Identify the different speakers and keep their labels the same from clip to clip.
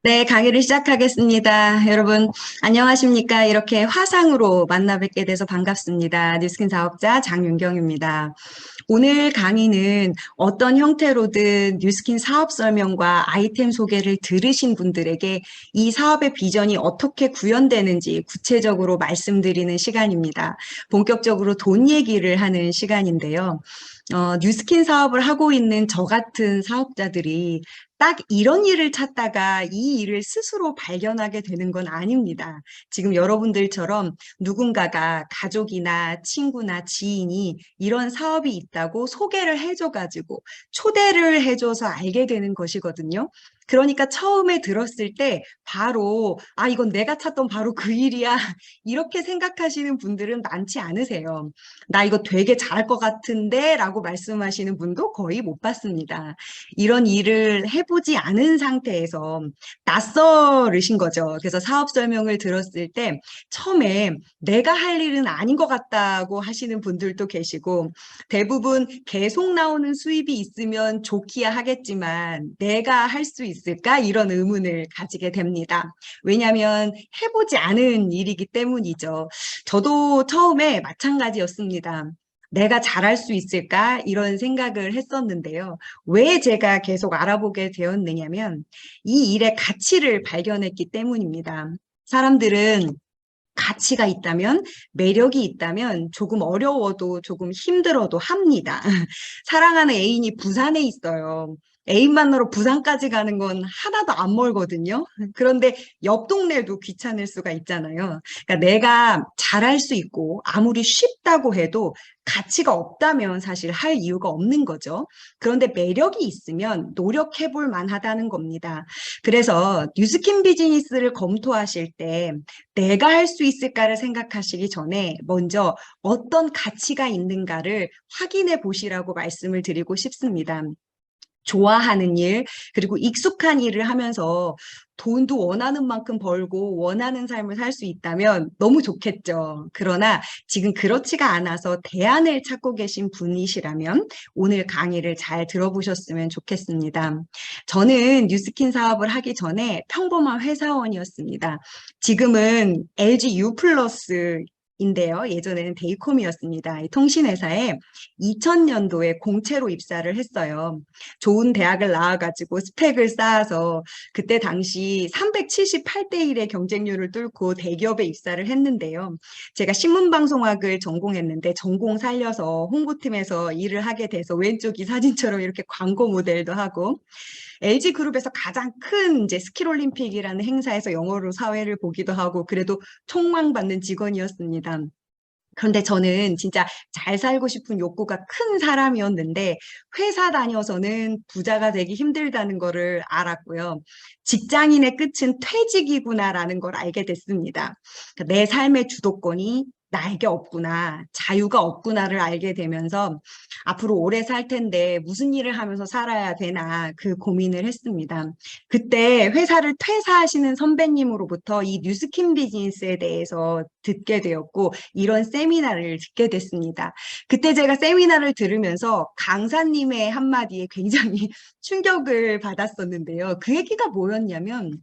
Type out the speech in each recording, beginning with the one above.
Speaker 1: 네, 강의를 시작하겠습니다. 여러분, 안녕하십니까? 이렇게 화상으로 만나 뵙게 돼서 반갑습니다. 뉴스킨 사업자 장윤경입니다. 오늘 강의는 어떤 형태로든 뉴스킨 사업 설명과 아이템 소개를 들으신 분들에게 이 사업의 비전이 어떻게 구현되는지 구체적으로 말씀드리는 시간입니다. 본격적으로 돈 얘기를 하는 시간인데요. 뉴스킨 사업을 하고 있는 저 같은 사업자들이 딱 이런 일을 찾다가 이 일을 스스로 발견하게 되는 건 아닙니다. 지금 여러분들처럼 누군가가 가족이나 친구나 지인이 이런 사업이 있다고 소개를 해줘가지고 초대를 해줘서 알게 되는 것이거든요. 그러니까 처음에 들었을 때 바로 이건 내가 찾던 바로 그 일이야 이렇게 생각하시는 분들은 많지 않으세요. 나 이거 되게 잘할 것 같은데 라고 말씀하시는 분도 거의 못 봤습니다. 이런 일을 해보지 않은 상태에서 낯설으신 거죠. 그래서 사업 설명을 들었을 때 처음에 내가 할 일은 아닌 것 같다고 하시는 분들도 계시고, 대부분 계속 나오는 수입이 있으면 좋기야 하겠지만 내가 할 수 있을까? 이런 의문을 가지게 됩니다. 왜냐하면 해보지 않은 일이기 때문이죠. 저도 처음에 마찬가지였습니다. 내가 잘할 수 있을까? 이런 생각을 했었는데요. 왜 제가 계속 알아보게 되었느냐면 이 일의 가치를 발견했기 때문입니다. 사람들은 가치가 있다면, 매력이 있다면 조금 어려워도 조금 힘들어도 합니다. 사랑하는 애인이 부산에 있어요. 애인 만나러 부산까지 가는 건 하나도 안 멀거든요. 그런데 옆 동네도 귀찮을 수가 있잖아요. 그러니까 내가 잘할 수 있고 아무리 쉽다고 해도 가치가 없다면 사실 할 이유가 없는 거죠. 그런데 매력이 있으면 노력해 볼 만하다는 겁니다. 그래서 뉴스킨 비즈니스를 검토하실 때 내가 할 수 있을까를 생각하시기 전에 먼저 어떤 가치가 있는가를 확인해 보시라고 말씀을 드리고 싶습니다. 좋아하는 일, 그리고 익숙한 일을 하면서 돈도 원하는 만큼 벌고 원하는 삶을 살 수 있다면 너무 좋겠죠. 그러나 지금 그렇지가 않아서 대안을 찾고 계신 분이시라면 오늘 강의를 잘 들어보셨으면 좋겠습니다. 저는 뉴스킨 사업을 하기 전에 평범한 회사원이었습니다. 지금은 LG U 플러스 인데요. 예전에는 데이콤이었습니다. 이 통신회사에 2000년도에 공채로 입사를 했어요. 좋은 대학을 나와가지고 스펙을 쌓아서 그때 당시 378대 1의 경쟁률을 뚫고 대기업에 입사를 했는데요. 제가 신문방송학을 전공했는데 전공 살려서 홍보팀에서 일을 하게 돼서 왼쪽이 사진처럼 이렇게 광고 모델도 하고 LG그룹에서 가장 큰 이제 스킬올림픽이라는 행사에서 영어로 사회를 보기도 하고 그래도 총망받는 직원이었습니다. 그런데 저는 진짜 잘 살고 싶은 욕구가 큰 사람이었는데 회사 다녀서는 부자가 되기 힘들다는 거를 알았고요. 직장인의 끝은 퇴직이구나라는 걸 알게 됐습니다. 그러니까 내 삶의 주도권이 나에게 없구나, 자유가 없구나를 알게 되면서 앞으로 오래 살 텐데 무슨 일을 하면서 살아야 되나 그 고민을 했습니다. 그때 회사를 퇴사하시는 선배님으로부터 이 뉴스킨 비즈니스에 대해서 듣게 되었고 이런 세미나를 듣게 됐습니다. 그때 제가 세미나를 들으면서 강사님의 한마디에 굉장히 충격을 받았었는데요. 그 얘기가 뭐였냐면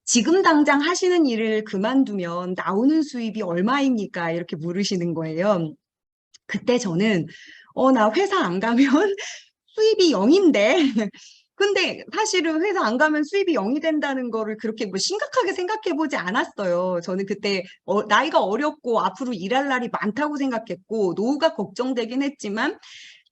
Speaker 1: 지금 당장 하시는 일을 그만두면 나오는 수입이 얼마입니까? 이렇게 물으시는 거예요. 그때 저는 나 회사 안 가면 수입이 0인데 근데 사실은 회사 안 가면 수입이 0이 된다는 거를 그렇게 뭐 심각하게 생각해 보지 않았어요. 저는 그때 나이가 어렸고 앞으로 일할 날이 많다고 생각했고 노후가 걱정되긴 했지만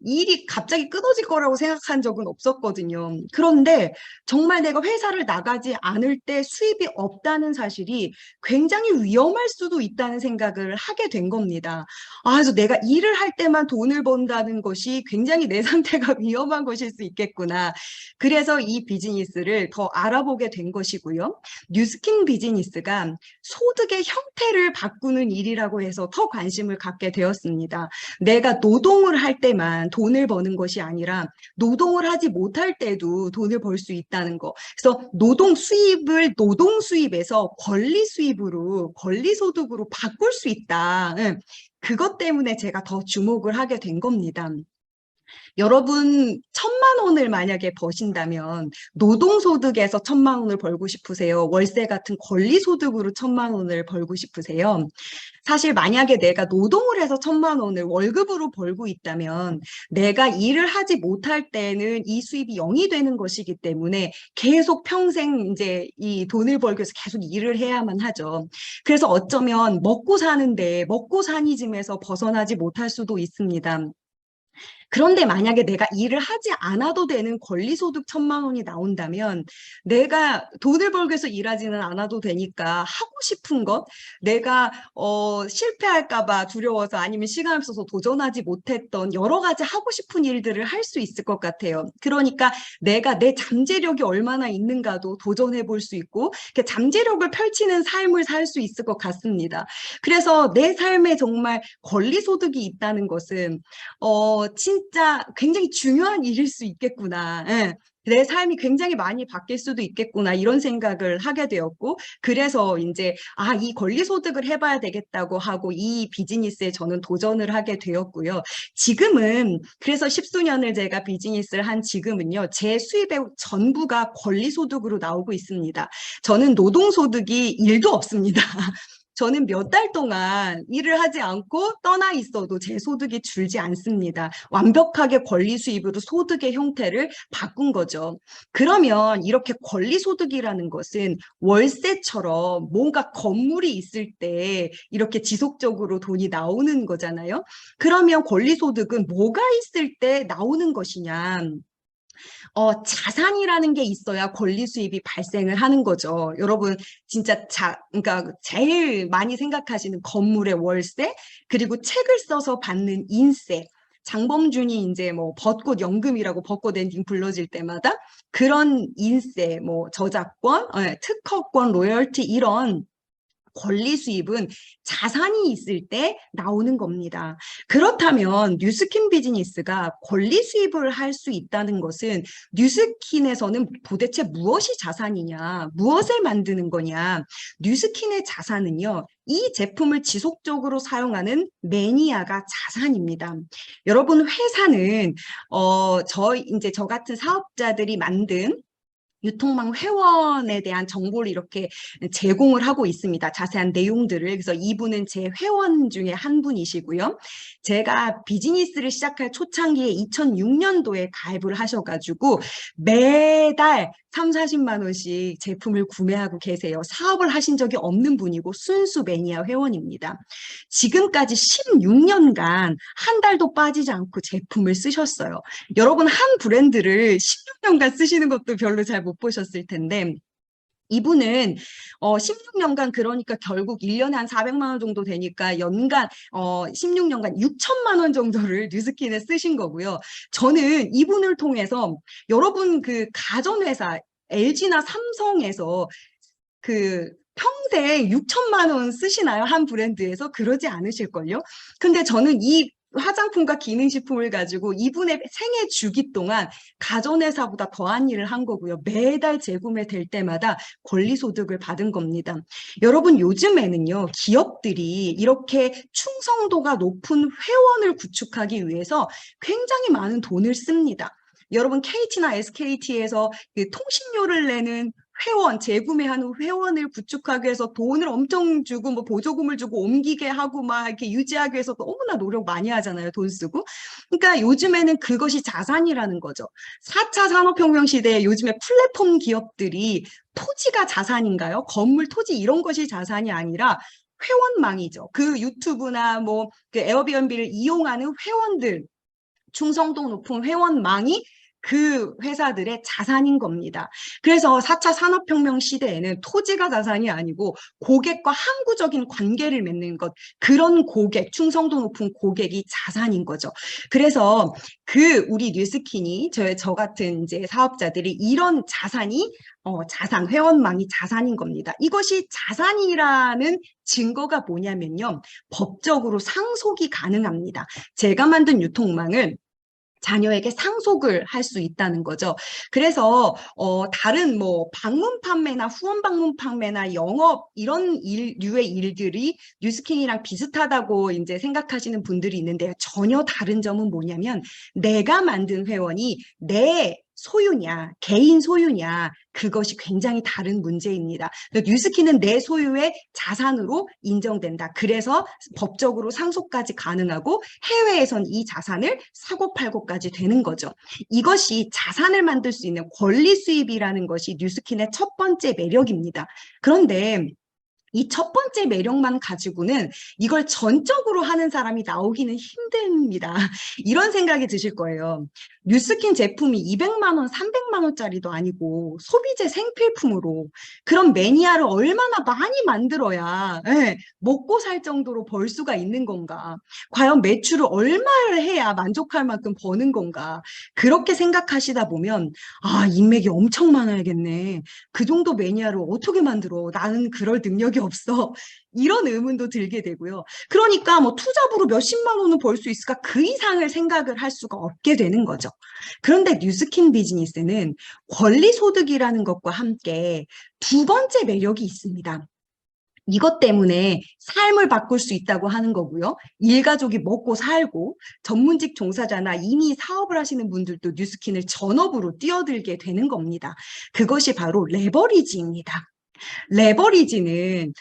Speaker 1: 일이 갑자기 끊어질 거라고 생각한 적은 없었거든요. 그런데 정말 내가 회사를 나가지 않을 때 수입이 없다는 사실이 굉장히 위험할 수도 있다는 생각을 하게 된 겁니다. 그래서 내가 일을 할 때만 돈을 번다는 것이 굉장히 내 상태가 위험한 것일 수 있겠구나. 그래서 이 비즈니스를 더 알아보게 된 것이고요. 뉴스킨 비즈니스가 소득의 형태를 바꾸는 일이라고 해서 더 관심을 갖게 되었습니다. 내가 노동을 할 때만 돈을 버는 것이 아니라 노동을 하지 못할 때도 돈을 벌 수 있다는 거. 그래서 노동 수입을 노동 수입에서 권리 수입으로, 권리 소득으로 바꿀 수 있다. 그것 때문에 제가 더 주목을 하게 된 겁니다. 여러분, 1,000만 원을 만약에 버신다면 노동소득에서 1,000만 원을 벌고 싶으세요? 월세 같은 권리소득으로 1,000만 원을 벌고 싶으세요? 사실 만약에 내가 노동을 해서 1,000만 원을 월급으로 벌고 있다면 내가 일을 하지 못할 때는 이 수입이 0이 되는 것이기 때문에 계속 평생 이제 이 돈을 벌기 위해서 계속 일을 해야만 하죠. 그래서 어쩌면 먹고 사는데 먹고 사니즘에서 벗어나지 못할 수도 있습니다. 그런데 만약에 내가 일을 하지 않아도 되는 권리소득 1,000만 원이 나온다면 내가 돈을 벌기 위해서 일하지는 않아도 되니까 하고 싶은 것, 내가 실패할까 봐 두려워서 아니면 시간을 써서 도전하지 못했던 여러 가지 하고 싶은 일들을 할 수 있을 것 같아요. 그러니까 내가 내 잠재력이 얼마나 있는가도 도전해 볼 수 있고 잠재력을 펼치는 삶을 살 수 있을 것 같습니다. 그래서 내 삶에 정말 권리소득이 있다는 것은 진짜 굉장히 중요한 일일 수 있겠구나. 예. 내 삶이 굉장히 많이 바뀔 수도 있겠구나. 이런 생각을 하게 되었고, 그래서 이제, 이 권리소득을 해봐야 되겠다고 하고 이 비즈니스에 저는 도전을 하게 되었고요. 지금은, 그래서 십수년을 제가 비즈니스를 한 지금은요, 제 수입의 전부가 권리소득으로 나오고 있습니다. 저는 노동소득이 일도 없습니다. 저는 몇 달 동안 일을 하지 않고 떠나 있어도 제 소득이 줄지 않습니다. 완벽하게 권리 수입으로 소득의 형태를 바꾼 거죠. 그러면 이렇게 권리 소득이라는 것은 월세처럼 뭔가 건물이 있을 때 이렇게 지속적으로 돈이 나오는 거잖아요. 그러면 권리 소득은 뭐가 있을 때 나오는 것이냐? 자산이라는 게 있어야 권리 수입이 발생을 하는 거죠. 여러분, 진짜 그러니까 제일 많이 생각하시는 건물의 월세, 그리고 책을 써서 받는 인세, 장범준이 이제 뭐 벚꽃 연금이라고 벚꽃 엔딩 불러질 때마다 그런 인세, 뭐 저작권, 특허권, 로열티 이런 권리 수입은 자산이 있을 때 나오는 겁니다. 그렇다면 뉴스킨 비즈니스가 권리 수입을 할 수 있다는 것은 뉴스킨에서는 도대체 무엇이 자산이냐, 무엇을 만드는 거냐. 뉴스킨의 자산은요, 이 제품을 지속적으로 사용하는 매니아가 자산입니다. 여러분, 회사는 이제 저 같은 사업자들이 만든 유통망 회원에 대한 정보를 이렇게 제공을 하고 있습니다. 자세한 내용들을. 그래서 이분은 제 회원 중에 한 분이시고요. 제가 비즈니스를 시작할 초창기에 2006년도에 가입을 하셔가지고 매달 3, 40만 원씩 제품을 구매하고 계세요. 사업을 하신 적이 없는 분이고 순수 매니아 회원입니다. 지금까지 16년간 한 달도 빠지지 않고 제품을 쓰셨어요. 여러분, 한 브랜드를 16년간 쓰시는 것도 별로 잘 못 보셨을 텐데 이분은 16년간 그러니까 결국 1년에 한 400만 원 정도 되니까 연간 16년간 6천만 원 정도를 뉴스킨에 쓰신 거고요. 저는 이분을 통해서 여러분 그 가전회사 LG나 삼성에서 그 평생 6천만 원 쓰시나요? 한 브랜드에서? 그러지 않으실걸요? 근데 저는 이 화장품과 기능식품을 가지고 이분의 생애 주기 동안 가전회사보다 더한 일을 한 거고요. 매달 재구매 될 때마다 권리소득을 받은 겁니다. 여러분, 요즘에는요, 기업들이 이렇게 충성도가 높은 회원을 구축하기 위해서 굉장히 많은 돈을 씁니다. 여러분, KT나 SKT에서 그 통신료를 내는 회원, 재구매하는 회원을 구축하기 위해서 돈을 엄청 주고 뭐 보조금을 주고 옮기게 하고 막 이렇게 유지하기 위해서 너무나 노력 많이 하잖아요. 돈 쓰고. 그러니까 요즘에는 그것이 자산이라는 거죠. 4차 산업혁명 시대에 요즘에 플랫폼 기업들이 토지가 자산인가요? 건물, 토지 이런 것이 자산이 아니라 회원망이죠. 그 유튜브나 뭐 그 에어비앤비를 이용하는 회원들, 충성도 높은 회원망이 그 회사들의 자산인 겁니다. 그래서 4차 산업혁명 시대에는 토지가 자산이 아니고 고객과 항구적인 관계를 맺는 것, 그런 고객, 충성도 높은 고객이 자산인 거죠. 그래서 우리 뉴스킨이 저 같은 이제 사업자들이 이런 자산이 자산, 회원망이 자산인 겁니다. 이것이 자산이라는 증거가 뭐냐면요. 법적으로 상속이 가능합니다. 제가 만든 유통망을 자녀에게 상속을 할 수 있다는 거죠. 그래서 다른 뭐 방문 판매나 후원 방문 판매나 영업 이런 류의 일들이 뉴스킨이랑 비슷하다고 이제 생각하시는 분들이 있는데요. 전혀 다른 점은 뭐냐면 내가 만든 회원이 내 소유냐, 개인 소유냐, 그것이 굉장히 다른 문제입니다. 뉴스킨은 내 소유의 자산으로 인정된다. 그래서 법적으로 상속까지 가능하고 해외에선 이 자산을 사고팔고까지 되는 거죠. 이것이 자산을 만들 수 있는 권리 수입이라는 것이 뉴스킨의 첫 번째 매력입니다. 그런데 이 첫 번째 매력만 가지고는 이걸 전적으로 하는 사람이 나오기는 힘듭니다. 이런 생각이 드실 거예요. 뉴스킨 제품이 200만 원, 300만 원짜리도 아니고 소비재 생필품으로 그런 매니아를 얼마나 많이 만들어야 먹고 살 정도로 벌 수가 있는 건가? 과연 매출을 얼마를 해야 만족할 만큼 버는 건가? 그렇게 생각하시다 보면 인맥이 엄청 많아야겠네. 그 정도 매니아를 어떻게 만들어? 나는 그럴 능력이 없어. 이런 의문도 들게 되고요. 그러니까 뭐 투잡으로 몇십만 원은 벌 수 있을까? 그 이상을 생각을 할 수가 없게 되는 거죠. 그런데 뉴스킨 비즈니스는 권리소득이라는 것과 함께 두 번째 매력이 있습니다. 이것 때문에 삶을 바꿀 수 있다고 하는 거고요. 일가족이 먹고 살고 전문직 종사자나 이미 사업을 하시는 분들도 뉴스킨을 전업으로 뛰어들게 되는 겁니다. 그것이 바로 레버리지입니다. 레버리지는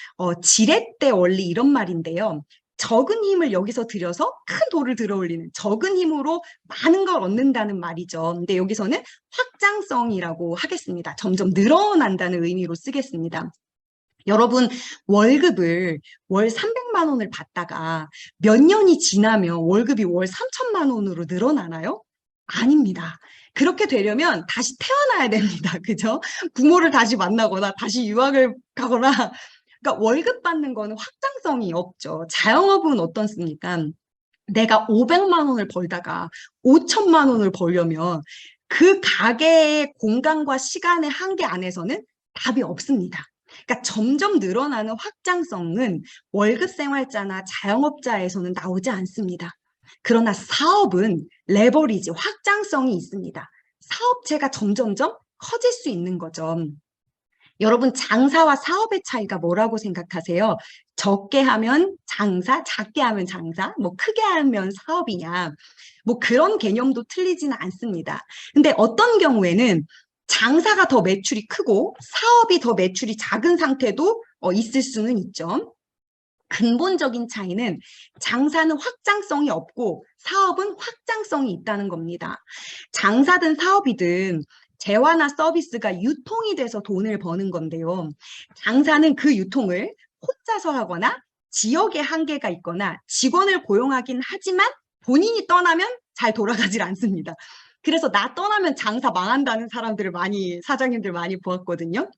Speaker 1: 지렛대 원리 이런 말인데요. 적은 힘을 여기서 들여서 큰 돌을 들어 올리는 적은 힘으로 많은 걸 얻는다는 말이죠. 근데 여기서는 확장성이라고 하겠습니다. 점점 늘어난다는 의미로 쓰겠습니다. 여러분 월급을 월 300만 원을 받다가 몇 년이 지나면 월급이 월 3천만 원으로 늘어나나요? 아닙니다. 그렇게 되려면 다시 태어나야 됩니다. 그죠? 부모를 다시 만나거나 다시 유학을 가거나 그러니까 월급 받는 거는 확장성이 없죠. 자영업은 어떻습니까? 내가 500만 원을 벌다가 5천만 원을 벌려면 그 가게의 공간과 시간의 한계 안에서는 답이 없습니다. 그러니까 점점 늘어나는 확장성은 월급 생활자나 자영업자에서는 나오지 않습니다. 그러나 사업은 레버리지, 확장성이 있습니다. 사업체가 점점점 커질 수 있는 거죠. 여러분 장사와 사업의 차이가 뭐라고 생각하세요? 적게 하면 장사, 작게 하면 장사, 뭐 크게 하면 사업이냐. 뭐 그런 개념도 틀리지는 않습니다. 근데 어떤 경우에는 장사가 더 매출이 크고 사업이 더 매출이 작은 상태도 있을 수는 있죠. 근본적인 차이는 장사는 확장성이 없고 사업은 확장성이 있다는 겁니다. 장사든 사업이든 재화나 서비스가 유통이 돼서 돈을 버는 건데요. 장사는 그 유통을 혼자서 하거나 지역에 한계가 있거나 직원을 고용하긴 하지만 본인이 떠나면 잘 돌아가질 않습니다. 그래서 나 떠나면 장사 망한다는 사람들을 사장님들 많이 보았거든요.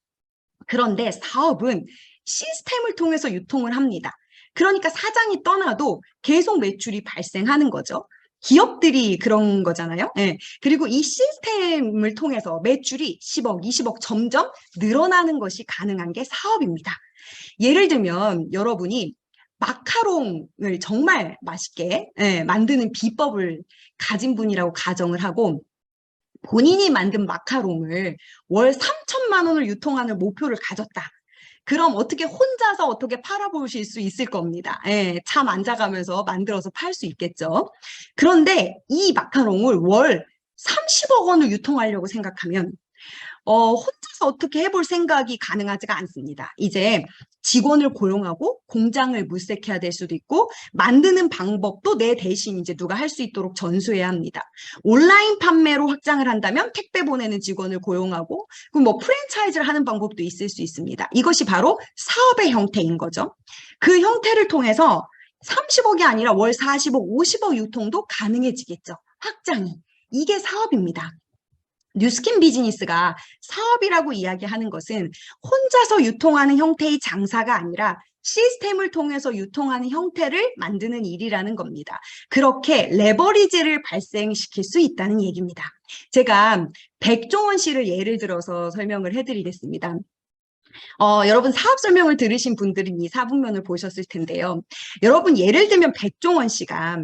Speaker 1: 그런데 사업은 시스템을 통해서 유통을 합니다. 그러니까 사장이 떠나도 계속 매출이 발생하는 거죠. 기업들이 그런 거잖아요. 네. 그리고 이 시스템을 통해서 매출이 10억, 20억 점점 늘어나는 것이 가능한 게 사업입니다. 예를 들면 여러분이 마카롱을 정말 맛있게 만드는 비법을 가진 분이라고 가정을 하고 본인이 만든 마카롱을 월 3천만 원을 유통하는 목표를 가졌다. 그럼 혼자서 어떻게 팔아보실 수 있을 겁니다. 잠 안 자가면서 만들어서 팔 수 있겠죠. 그런데 이 마카롱을 월 30억 원을 유통하려고 생각하면 혼자서 어떻게 해볼 생각이 가능하지가 않습니다. 이제 직원을 고용하고 공장을 물색해야 될 수도 있고 만드는 방법도 내 대신 이제 누가 할 수 있도록 전수해야 합니다. 온라인 판매로 확장을 한다면 택배 보내는 직원을 고용하고 그럼 뭐 프랜차이즈를 하는 방법도 있을 수 있습니다. 이것이 바로 사업의 형태인 거죠. 그 형태를 통해서 30억이 아니라 월 40억, 50억 유통도 가능해지겠죠. 확장이. 이게 사업입니다. 뉴스킨 비즈니스가 사업이라고 이야기하는 것은 혼자서 유통하는 형태의 장사가 아니라 시스템을 통해서 유통하는 형태를 만드는 일이라는 겁니다. 그렇게 레버리지를 발생시킬 수 있다는 얘기입니다. 제가 백종원 씨를 예를 들어서 설명을 해드리겠습니다. 여러분 사업 설명을 들으신 분들은 이 사분면을 보셨을 텐데요. 여러분 예를 들면 백종원 씨가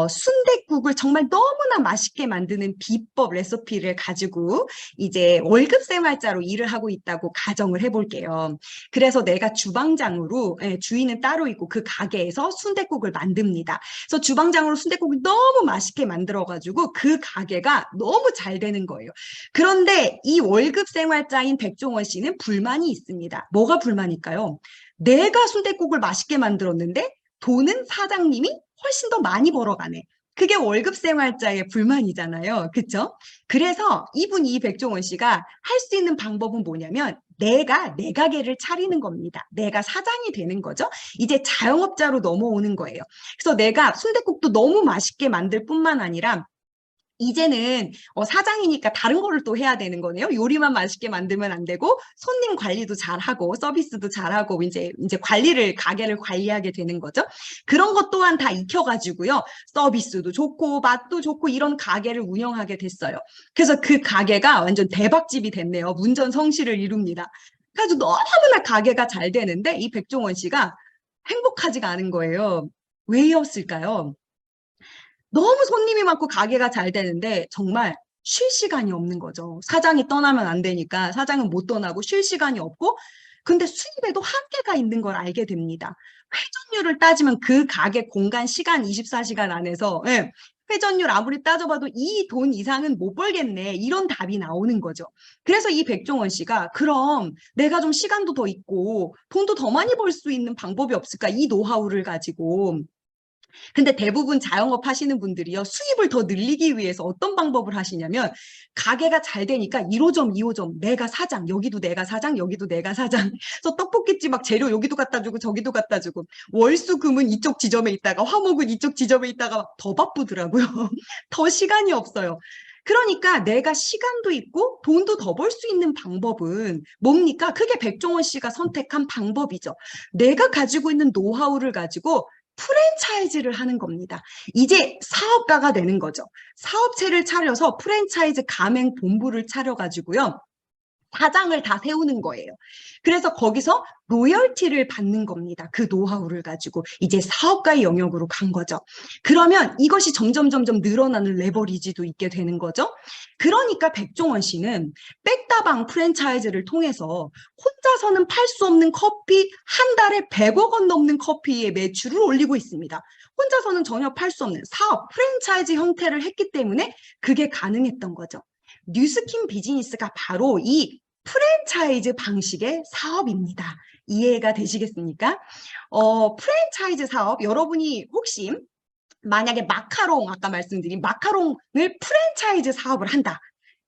Speaker 1: 순댓국을 정말 너무나 맛있게 만드는 비법 레시피를 가지고 이제 월급 생활자로 일을 하고 있다고 가정을 해볼게요. 그래서 내가 주방장으로, 주인은 따로 있고 그 가게에서 순댓국을 만듭니다. 그래서 주방장으로 순댓국을 너무 맛있게 만들어가지고 그 가게가 너무 잘 되는 거예요. 그런데 이 월급 생활자인 백종원 씨는 불만이 있습니다. 뭐가 불만일까요? 내가 순댓국을 맛있게 만들었는데 돈은 사장님이 훨씬 더 많이 벌어가네. 그게 월급 생활자의 불만이잖아요. 그쵸? 그래서 이 백종원 씨가 할 수 있는 방법은 뭐냐면 내가 내 가게를 차리는 겁니다. 내가 사장이 되는 거죠. 이제 자영업자로 넘어오는 거예요. 그래서 내가 순댓국도 너무 맛있게 만들 뿐만 아니라 이제는 사장이니까 다른 거를 또 해야 되는 거네요. 요리만 맛있게 만들면 안 되고 손님 관리도 잘하고 서비스도 잘하고 이제 가게를 관리하게 되는 거죠. 그런 것 또한 다 익혀가지고요. 서비스도 좋고 맛도 좋고 이런 가게를 운영하게 됐어요. 그래서 그 가게가 완전 대박집이 됐네요. 문전성시를 이룹니다. 그래서 너무나 가게가 잘 되는데 이 백종원 씨가 행복하지가 않은 거예요. 왜였을까요? 너무 손님이 많고 가게가 잘 되는데 정말 쉴 시간이 없는 거죠. 사장이 떠나면 안 되니까 사장은 못 떠나고 쉴 시간이 없고 근데 수입에도 한계가 있는 걸 알게 됩니다. 회전율을 따지면 그 가게 공간 시간 24시간 안에서 회전율 아무리 따져봐도 이 돈 이상은 못 벌겠네. 이런 답이 나오는 거죠. 그래서 이 백종원 씨가 그럼 내가 좀 시간도 더 있고 돈도 더 많이 벌 수 있는 방법이 없을까? 이 노하우를 가지고 근데 대부분 자영업 하시는 분들이요, 수입을 더 늘리기 위해서 어떤 방법을 하시냐면, 가게가 잘 되니까 1호점, 2호점, 내가 사장, 여기도 내가 사장, 여기도 내가 사장. 그래서 떡볶이집 막 재료 여기도 갖다 주고 저기도 갖다 주고, 월수금은 이쪽 지점에 있다가, 화목은 이쪽 지점에 있다가 더 바쁘더라고요. 더 시간이 없어요. 그러니까 내가 시간도 있고 돈도 더 벌 수 있는 방법은 뭡니까? 그게 백종원 씨가 선택한 방법이죠. 내가 가지고 있는 노하우를 가지고 프랜차이즈를 하는 겁니다. 이제 사업가가 되는 거죠. 사업체를 차려서 프랜차이즈 가맹 본부를 차려가지고요. 사장을 다 세우는 거예요. 그래서 거기서 로열티를 받는 겁니다. 그 노하우를 가지고 이제 사업가의 영역으로 간 거죠. 그러면 이것이 점점 늘어나는 레버리지도 있게 되는 거죠. 그러니까 백종원 씨는 백다방 프랜차이즈를 통해서 혼자서는 팔 수 없는 커피 한 달에 100억 원 넘는 커피의 매출을 올리고 있습니다. 혼자서는 전혀 팔 수 없는 사업, 프랜차이즈 형태를 했기 때문에 그게 가능했던 거죠. 뉴스킨 비즈니스가 바로 이 프랜차이즈 방식의 사업입니다. 이해가 되시겠습니까? 프랜차이즈 사업, 여러분이 혹시 만약에 마카롱, 아까 말씀드린 마카롱을 프랜차이즈 사업을 한다.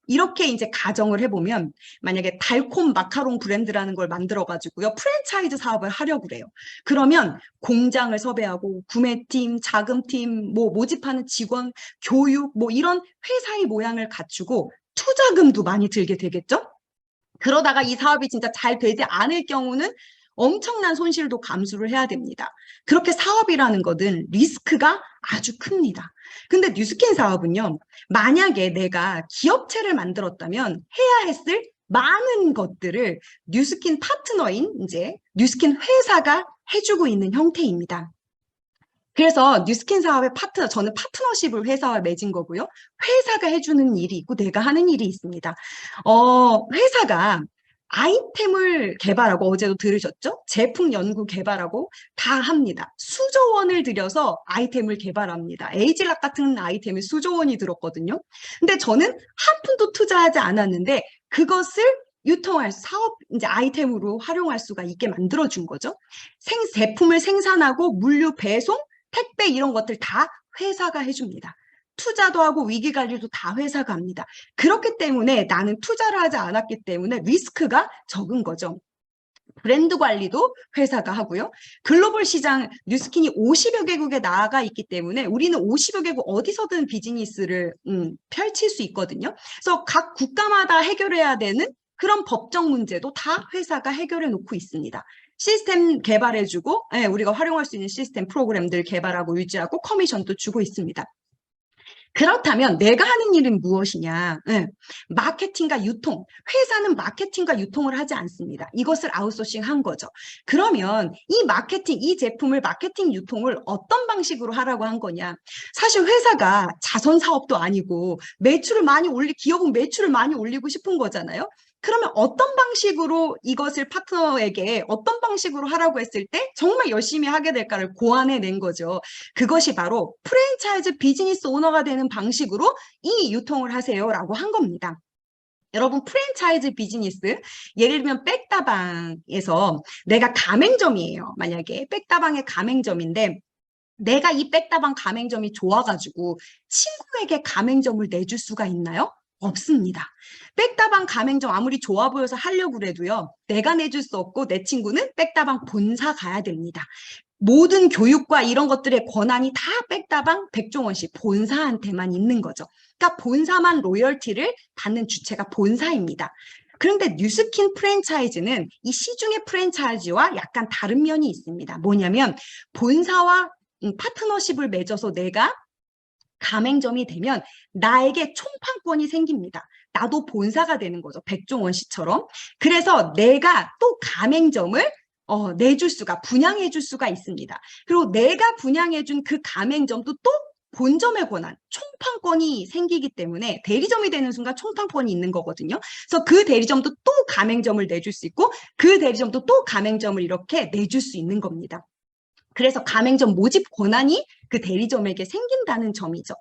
Speaker 1: 이렇게 이제 가정을 해보면 만약에 달콤 마카롱 브랜드라는 걸 만들어가지고요. 프랜차이즈 사업을 하려고 그래요. 그러면 공장을 섭외하고 구매팀, 자금팀, 뭐 모집하는 직원, 교육, 뭐 이런 회사의 모양을 갖추고 투자금도 많이 들게 되겠죠? 그러다가 이 사업이 진짜 잘 되지 않을 경우는 엄청난 손실도 감수를 해야 됩니다. 그렇게 사업이라는 것은 리스크가 아주 큽니다. 근데 뉴스킨 사업은요, 만약에 내가 기업체를 만들었다면 해야 했을 많은 것들을 뉴스킨 파트너인 이제 뉴스킨 회사가 해주고 있는 형태입니다. 그래서 뉴스킨 사업의 저는 파트너십을 회사와 맺은 거고요. 회사가 해주는 일이 있고 내가 하는 일이 있습니다. 회사가 아이템을 개발하고 어제도 들으셨죠? 제품 연구 개발하고 다 합니다. 수조 원을 들여서 아이템을 개발합니다. 에이즐락 같은 아이템에 수조 원이 들었거든요. 근데 저는 한 푼도 투자하지 않았는데 그것을 유통할 사업 이제 아이템으로 활용할 수가 있게 만들어준 거죠. 제품을 생산하고 물류 배송, 택배 이런 것들 다 회사가 해줍니다. 투자도 하고 위기 관리도 다 회사가 합니다. 그렇기 때문에 나는 투자를 하지 않았기 때문에 리스크가 적은 거죠. 브랜드 관리도 회사가 하고요. 글로벌 시장 뉴스킨이 50여 개국에 나아가 있기 때문에 우리는 50여 개국 어디서든 비즈니스를 펼칠 수 있거든요. 그래서 각 국가마다 해결해야 되는 그런 법적 문제도 다 회사가 해결해 놓고 있습니다. 시스템 개발해주고 우리가 활용할 수 있는 시스템 프로그램들 개발하고 유지하고 커미션도 주고 있습니다. 그렇다면 내가 하는 일은 무엇이냐? 예, 마케팅과 유통. 회사는 마케팅과 유통을 하지 않습니다. 이것을 아웃소싱한 거죠. 그러면 이 마케팅, 이 제품을 마케팅, 유통을 어떤 방식으로 하라고 한 거냐? 사실 회사가 자선 사업도 아니고 매출을 많이 기업은 매출을 많이 올리고 싶은 거잖아요. 그러면 어떤 방식으로 이것을 파트너에게 어떤 방식으로 하라고 했을 때 정말 열심히 하게 될까를 고안해낸 거죠. 그것이 바로 프랜차이즈 비즈니스 오너가 되는 방식으로 이 유통을 하세요라고 한 겁니다. 여러분, 프랜차이즈 비즈니스, 예를 들면 백다방에서 내가 가맹점이에요. 만약에 백다방의 가맹점인데 내가 이 백다방 가맹점이 좋아가지고 친구에게 가맹점을 내줄 수가 있나요? 없습니다. 백다방 가맹점 아무리 좋아 보여서 하려고 해도요. 내가 내줄 수 없고 내 친구는 백다방 본사 가야 됩니다. 모든 교육과 이런 것들의 권한이 다 백다방 백종원 씨 본사한테만 있는 거죠. 그러니까 본사만 로열티를 받는 주체가 본사입니다. 그런데 뉴스킨 프랜차이즈는 이 시중의 프랜차이즈와 약간 다른 면이 있습니다. 뭐냐면 본사와 파트너십을 맺어서 내가 가맹점이 되면 나에게 총판권이 생깁니다. 나도 본사가 되는 거죠. 백종원 씨처럼. 그래서 내가 또 가맹점을 내줄 수가, 분양해줄 수가 있습니다. 그리고 내가 분양해준 그 가맹점도 또 본점의 권한, 총판권이 생기기 때문에 대리점이 되는 순간 총판권이 있는 거거든요. 그래서 그 대리점도 또 가맹점을 내줄 수 있고 그 대리점도 또 가맹점을 이렇게 내줄 수 있는 겁니다. 그래서 가맹점 모집 권한이 그 대리점에게 생긴다는 점이죠.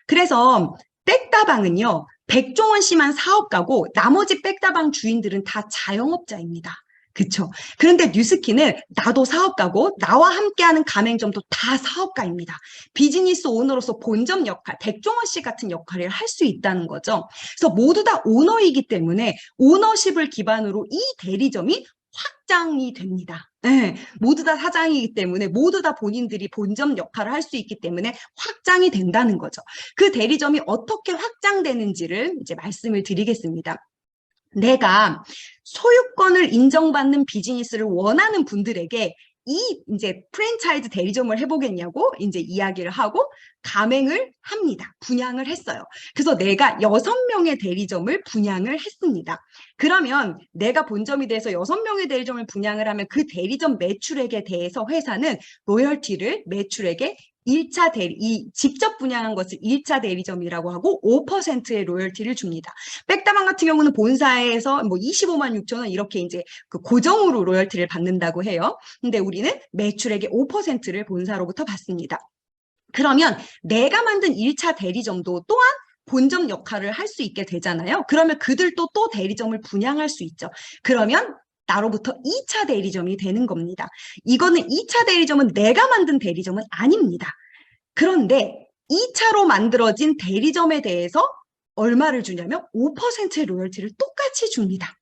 Speaker 1: 그래서 백다방은요, 백종원 씨만 사업가고 나머지 백다방 주인들은 다 자영업자입니다. 그렇죠. 그런데 뉴스킨은 나도 사업가고 나와 함께하는 가맹점도 다 사업가입니다. 비즈니스 오너로서 본점 역할, 백종원 씨 같은 역할을 할 수 있다는 거죠. 그래서 모두 다 오너이기 때문에 오너십을 기반으로 이 대리점이 확장이 됩니다. 네, 모두 다 사장이기 때문에 모두 다 본인들이 본점 역할을 할 수 있기 때문에 확장이 된다는 거죠. 그 대리점이 어떻게 확장되는지를 이제 말씀을 드리겠습니다. 내가 소유권을 인정받는 비즈니스를 원하는 분들에게 이 이제 프랜차이즈 대리점을 해보겠냐고 이제 이야기를 하고 가맹을 합니다. 분양을 했어요. 그래서 내가 6명의 대리점을 분양을 했습니다. 그러면 내가 본점이 돼서 6명의 대리점을 분양을 하면 그 대리점 매출액에 대해서 회사는 로열티를 매출액에 1차 대리, 직접 분양한 것을 1차 대리점이라고 하고 5%의 로열티를 줍니다. 백다방 같은 경우는 본사에서 뭐 25만 6천 원 이렇게 이제 그 고정으로 로열티를 받는다고 해요. 근데 우리는 매출액의 5%를 본사로부터 받습니다. 그러면 내가 만든 1차 대리점도 또한 본점 역할을 할 수 있게 되잖아요. 그러면 그들도 또 대리점을 분양할 수 있죠. 그러면 나로부터 2차 대리점이 되는 겁니다. 이거는 2차 대리점은 내가 만든 대리점은 아닙니다. 그런데 2차로 만들어진 대리점에 대해서 얼마를 주냐면 5%의 로열티를 똑같이 줍니다.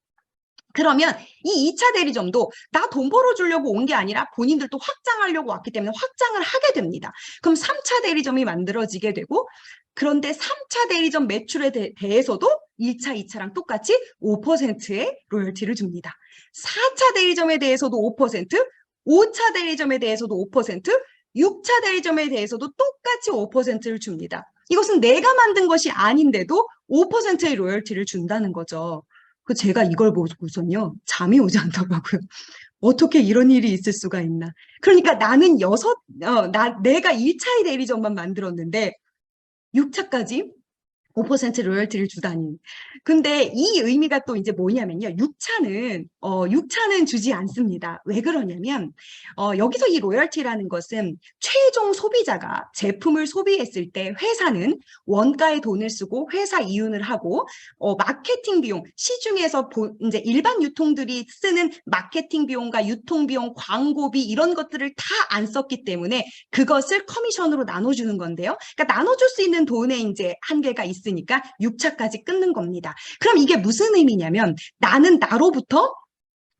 Speaker 1: 그러면 이 2차 대리점도 나 돈 벌어주려고 온 게 아니라 본인들도 확장하려고 왔기 때문에 확장을 하게 됩니다. 그럼 3차 대리점이 만들어지게 되고 그런데 3차 대리점 매출에 대해서도 1차, 2차랑 똑같이 5%의 로열티를 줍니다. 4차 대리점에 대해서도 5%, 5차 대리점에 대해서도 5%, 6차 대리점에 대해서도 똑같이 5%를 줍니다. 이것은 내가 만든 것이 아닌데도 5%의 로열티를 준다는 거죠. 제가 이걸 보고선요, 잠이 오지 않더라고요. 어떻게 이런 일이 있을 수가 있나. 그러니까 나는 내가 1차의 대리점만 만들었는데 6차까지 5% 로열티를 주다니. 근데 이 의미가 또 이제 뭐냐면요. 6차는 주지 않습니다. 왜 그러냐면, 여기서 이 로열티라는 것은 최종 소비자가 제품을 소비했을 때 회사는 원가에 돈을 쓰고 회사 이윤을 하고, 마케팅 비용, 시중에서 이제 일반 유통들이 쓰는 마케팅 비용과 유통 비용, 광고비 이런 것들을 다 안 썼기 때문에 그것을 커미션으로 나눠주는 건데요. 그러니까 나눠줄 수 있는 돈에 이제 한계가 있으니까 6차까지 끊는 겁니다. 그럼 이게 무슨 의미냐면 나는 나로부터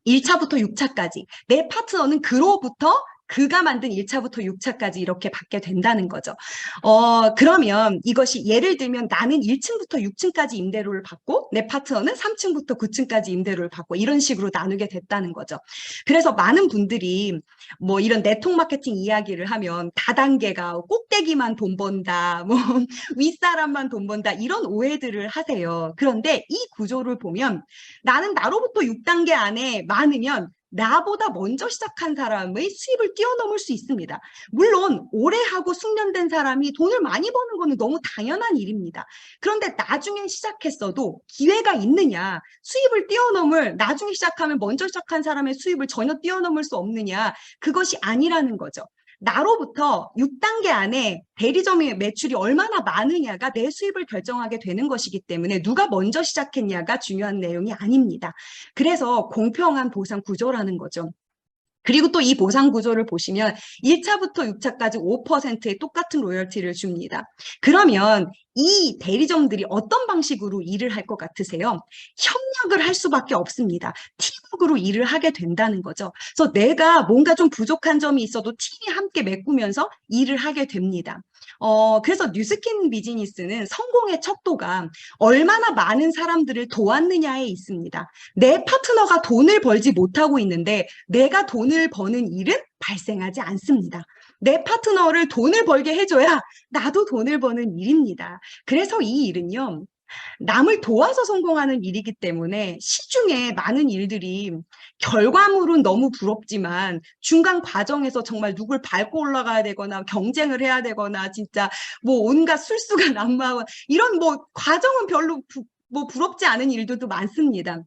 Speaker 1: 1차부터 6차까지 내 파트너는 그로부터 그가 만든 1차부터 6차까지 이렇게 받게 된다는 거죠. 그러면 이것이 예를 들면 나는 1층부터 6층까지 임대료를 받고 내 파트너는 3층부터 9층까지 임대료를 받고 이런 식으로 나누게 됐다는 거죠. 그래서 많은 분들이 뭐 이런 네트워크 마케팅 이야기를 하면 다단계가 꼭대기만 돈 번다, 뭐 윗사람만 돈 번다 이런 오해들을 하세요. 그런데 이 구조를 보면 나는 나로부터 6단계 안에 많으면 나보다 먼저 시작한 사람의 수입을 뛰어넘을 수 있습니다. 물론 오래 하고 숙련된 사람이 돈을 많이 버는 거는 너무 당연한 일입니다. 그런데 나중에 시작했어도 기회가 있느냐, 수입을 뛰어넘을 나중에 시작하면 먼저 시작한 사람의 수입을 전혀 뛰어넘을 수 없느냐, 그것이 아니라는 거죠. 나로부터 6단계 안에 대리점의 매출이 얼마나 많으냐가 내 수입을 결정하게 되는 것이기 때문에 누가 먼저 시작했냐가 중요한 내용이 아닙니다. 그래서 공평한 보상 구조라는 거죠. 그리고 또 이 보상 구조를 보시면 1차부터 6차까지 5%의 똑같은 로열티를 줍니다. 그러면 이 대리점들이 어떤 방식으로 일을 할 것 같으세요? 협력을 할 수밖에 없습니다. 팀워크로 일을 하게 된다는 거죠. 그래서 내가 뭔가 좀 부족한 점이 있어도 팀이 함께 메꾸면서 일을 하게 됩니다. 그래서 뉴스킨 비즈니스는 성공의 척도가 얼마나 많은 사람들을 도왔느냐에 있습니다. 내 파트너가 돈을 벌지 못하고 있는데 내가 돈을 버는 일은 발생하지 않습니다. 내 파트너를 돈을 벌게 해줘야 나도 돈을 버는 일입니다. 그래서 이 일은요, 남을 도와서 성공하는 일이기 때문에 시중에 많은 일들이 결과물은 너무 부럽지만 중간 과정에서 정말 누굴 밟고 올라가야 되거나 경쟁을 해야 되거나 진짜 뭐 온갖 술수가 난무하고 이런 뭐 과정은 별로 부럽지 않은 일들도 많습니다.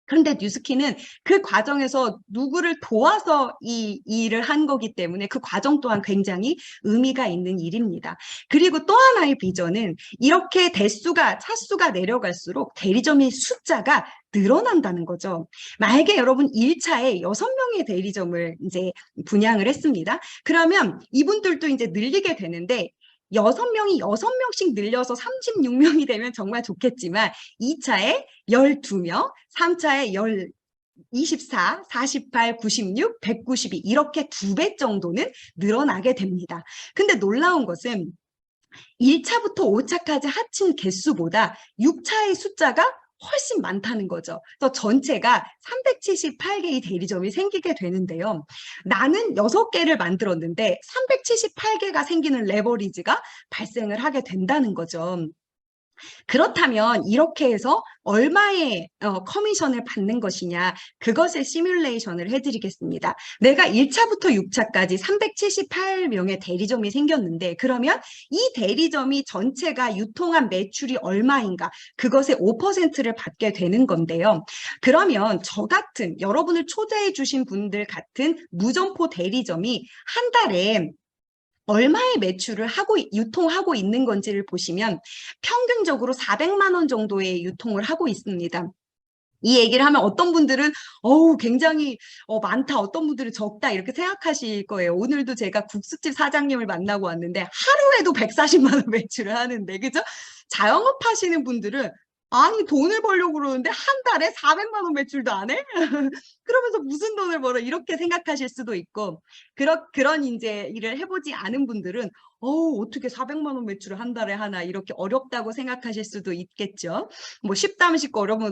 Speaker 1: 그런데 뉴스킨은 그 과정에서 누구를 도와서 이 일을 한 거기 때문에 그 과정 또한 굉장히 의미가 있는 일입니다. 그리고 또 하나의 비전은 이렇게 차수가 내려갈수록 대리점의 숫자가 늘어난다는 거죠. 만약에 여러분 1차에 6명의 대리점을 이제 분양을 했습니다. 그러면 이분들도 이제 늘리게 되는데 6명이 6명씩 늘려서 36명이 되면 정말 좋겠지만 2차에 12명, 3차에 24, 48, 96, 192 이렇게 2배 정도는 늘어나게 됩니다. 근데 놀라운 것은 1차부터 5차까지 합친 개수보다 6차의 숫자가 훨씬 많다는 거죠. 그래서 전체가 378개의 대리점이 생기게 되는데요. 나는 6개를 만들었는데 378개가 생기는 레버리지가 발생을 하게 된다는 거죠. 그렇다면 이렇게 해서 얼마의 커미션을 받는 것이냐 그것을 시뮬레이션을 해드리겠습니다. 내가 1차부터 6차까지 378명의 대리점이 생겼는데 그러면 이 대리점이 전체가 유통한 매출이 얼마인가 그것의 5%를 받게 되는 건데요. 그러면 저 같은 여러분을 초대해 주신 분들 같은 무점포 대리점이 한 달에 얼마의 매출을 유통하고 있는 건지를 보시면 평균적으로 400만 원 정도의 유통을 하고 있습니다. 이 얘기를 하면 어떤 분들은 굉장히 많다, 어떤 분들은 적다 이렇게 생각하실 거예요. 오늘도 제가 국수집 사장님을 만나고 왔는데 하루에도 140만 원 매출을 하는데 그죠? 자영업 하시는 분들은 아니 돈을 벌려고 그러는데 한 달에 400만 원 매출도 안 해? 그러면서 무슨 돈을 벌어? 이렇게 생각하실 수도 있고 그런 이제 일을 해보지 않은 분들은 어떻게 400만 원 매출을 한 달에 하나 이렇게 어렵다고 생각하실 수도 있겠죠. 뭐 쉽다면 쉽고 어려우면